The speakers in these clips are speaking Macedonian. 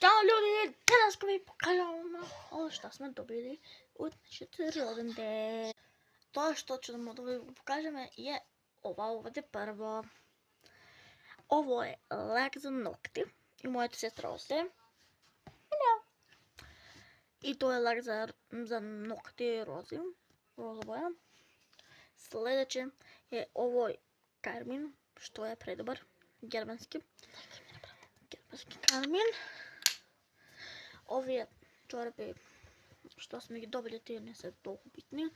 Чао люди, денес ви покажам што сме добили од нашиот роден ден. Тоа што ćemo да ви покажеме е ова овде прво. Ово е лак за ногти и мојата сестра осе. И тоа е лак за ногти роза боја. Следеće е овој кармин, што е предобар, германски кармин. Овие чорапи што сме ги добили, тие не се толку битни.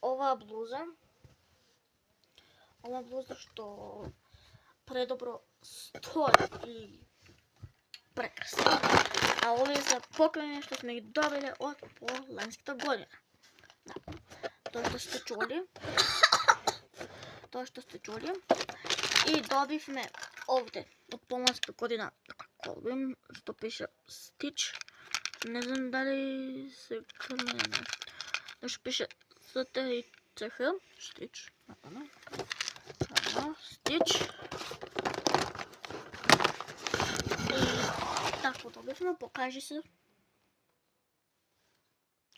Ова блуза што предобро стои и прекрасно. А овие се поклони што сме ги добили од ланската година. Тоа што сте чули. И добивме овде од ланската година колбин што пише Stitch. Не знам дали се камера. Што пише STICH, Stitch. Stitch. И тако добивме, покажи се.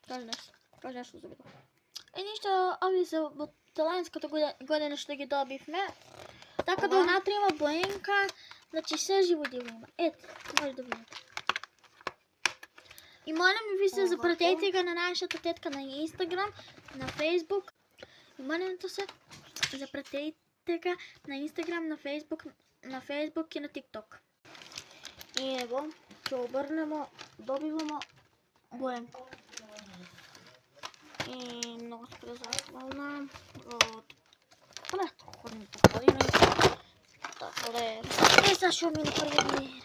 Кажи нешто за видео. И ништо, овие се од ланската година што ги добивме. Така да внатре има боенка, значи се живо диво има. Ето, може да видите. И молим ви се запратете го на нашата тетка на Инстаграм, на Фейсбук. И молим се запратете го на Инстаграм, на Фейсбук и на ТикТок. И ево, ќе обрнемо, добиваме боенка. И много сме захвална од предходните години. Така да е. И сега ще ми направи.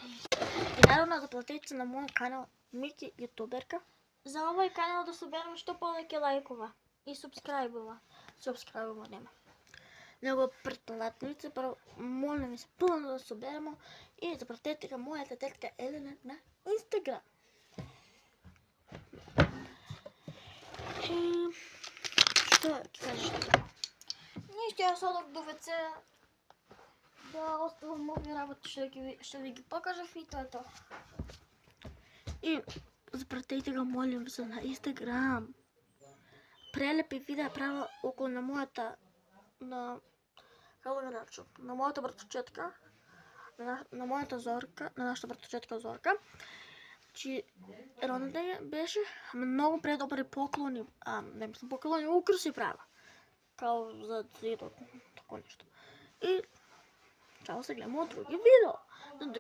И наравно заплатете се на мојот канал Мики јутуберка. За овој канал да соберам што повеќе лајкова и субскрајбова. Субскрајбова нема. Него претплатници, моля ми се полно да соберемо и запратете га мојата тетка Елена на Инстаграм. Што ќе кажете? Ништо, јас одох до ВЦ да оставам овие работи што ви ги покажав и тоа е тоа. И запратете го, молим ви се, на Инстаграм. Прелепи видеа правя околу на мојата, како да речам, на мојата братовчетка, на мојата Зорка, на нашата братовчетка Зорка. Чи роден ден беше, многу предобри поклони, не мислам поклони, украси правя. Као за зидот, тако нешто. И чао, се гледаме од други видео.